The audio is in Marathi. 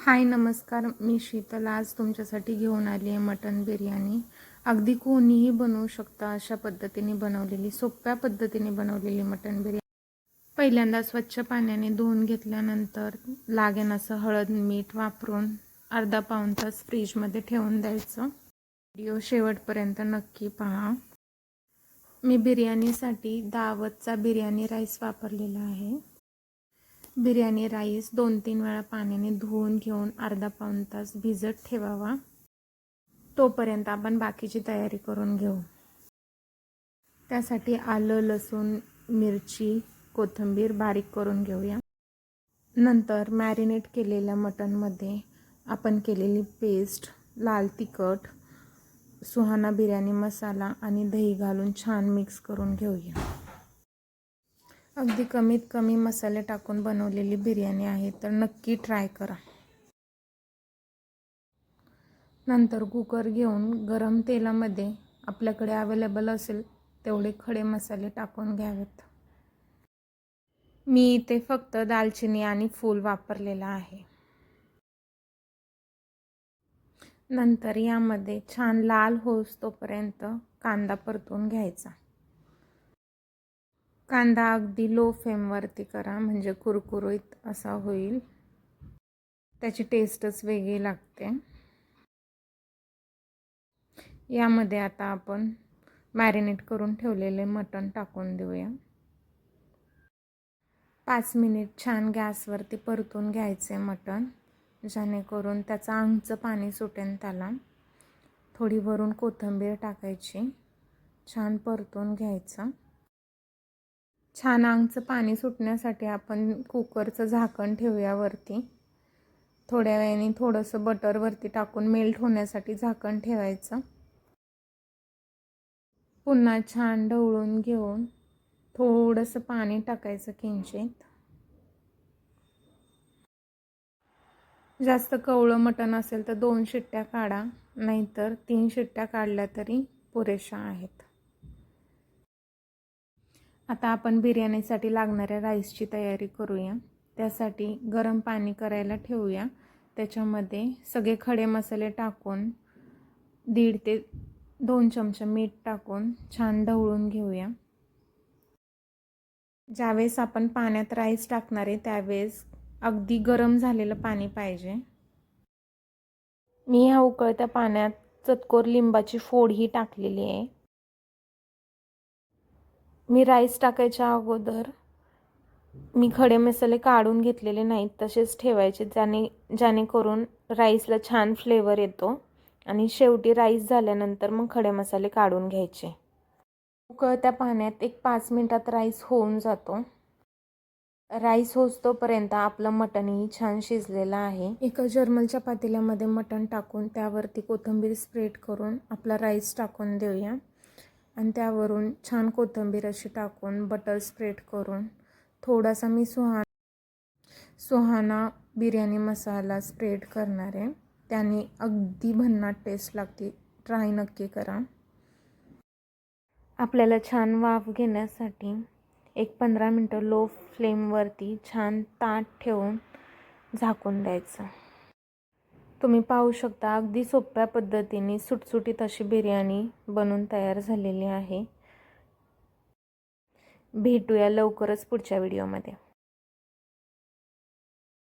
हाय नमस्कार, मी शीतल आज तुमच्यासाठी घेऊन आली आहे मटन बिर्याणी। अगदी कोणीही बनवू शकता अशा पद्धतीने बनवलेली, सोप्या पद्धतीने बनवलेली मटन बिर्याणी। पहिल्यांदा स्वच्छ पाण्याने धुवून घेतल्यानंतर लागेल असं हळद मीठ वापरून अर्धा पाऊण तास फ्रीजमध्ये ठेवून द्यायचं। व्हिडिओ शेवटपर्यंत नक्की पहा। मी बिर्याणीसाठी दावतचा बिर्याणी राईस वापरलेला आहे। बिर्याणी राईस 2-3 वेळा पाण्याने धुवून घेऊन अर्धा पाऊण तास भिजत ठेवावा। तोपर्यंत आपण बाकीची तयारी करून घेऊ। त्यासाठी आलं लसूण मिरची कोथिंबीर बारीक करून घेऊया। नंतर मॅरिनेट केलेल्या मटनमध्ये आपण केलेली पेस्ट, लाल तिखट, सुहाना बिर्याणी मसाला आणि दही घालून छान मिक्स करून घेऊया। अगदी कमीत कमी मसाले टाकून बनवलेली बिर्याणी आहे, तर नक्की ट्राय करा। नंतर कुकर घेऊन गरम तेलामध्ये आपल्याकडे अवेलेबल असेल तेवढे खडे मसाले टाकून घ्यावेत। मी इथे फक्त दालचिनी आणि फूल वापरलेला आहे। नंतर यामध्ये छान लाल होईस्तोपर्यंत कांदा परतून घ्यायचा। कांदा अगदी लो फ्लेमवरती करा, म्हणजे कुरकुरीत असा होईल, त्याची टेस्टच वेगळी लागते। यामध्ये आता आपण मॅरिनेट करून ठेवलेले मटण टाकून देऊया। 5 मिनिट छान गॅसवरती परतून घ्यायचे मटण, जेणेकरून त्याचा अंगचं पाणी सुटेल त्याला। थोडी वरून कोथिंबीर टाकायची, छान परतून घ्यायचं। छान अंगचं पाणी सुटण्यासाठी आपण कुकरचं झाकण ठेवूया वरती। थोड्या वेळाने थोडंसं बटर वरती टाकून मेल्ट होण्यासाठी झाकण ठेवायचं। पुन्हा छान ढवळून घेऊन थोडंसं पाणी टाकायचं किंचित। जास्त कवळं मटण असेल तर 2 शिट्ट्या काढा, नाहीतर 3 शिट्ट्या काढल्या तरी पुरेशा आहेत। आता आपण बिर्याणीसाठी लागणाऱ्या राईसची तयारी करूया। त्यासाठी गरम पाणी करायला ठेवूया। त्याच्यामध्ये सगळे खडे मसाले टाकून 1.5 ते 2 चमचे मीठ टाकून छान ढवळून घेऊया। ज्यावेळेस आपण पाण्यात राईस टाकणार आहे त्यावेळेस अगदी गरम झालेलं पाणी पाहिजे। मी ह्या उकळत्या पाण्यात चतकोर लिंबाची फोडही टाकलेली आहे। मी राईस टाकायच्या अगोदर मी खडे मसाले काढून घेतलेले नाहीत, तसेच ठेवायचे, जेणेकरून राईसला छान फ्लेवर येतो। आणि शेवटी राईस झाल्यानंतर मग खडे मसाले काढून घ्यायचे। उकळत्या पाण्यात एक 5 मिनिटात राईस होऊन जातो। राईस होईस्तोपर्यंत आपलं मटणही छान शिजलेलं आहे। एका जर्मलच्या पातेल्यामध्ये मटण टाकून त्यावरती कोथिंबीर स्प्रेड करून आपला राईस टाकून देऊया। आणि त्यावरून छान कोथिंबीर अशी टाकून बटर स्प्रेड करून थोडासा मी सुहाना बिर्याणी मसाला स्प्रेड करणार आहे। त्याने अगदी भन्नाट टेस्ट लागते, ट्राय नक्की करा। आपल्याला छान वाफ घेण्यासाठी एक 15 मिनिटं लो फ्लेमवरती छान ताट ठेवून झाकून द्यायचं। तुम्ही पाहू शकता अगदी सोप्या पद्धतीने सुटसुटीत अशी बिर्याणी बनून तयार झालेली आहे। भेटूया लवकरच पुढच्या व्हिडिओमध्ये।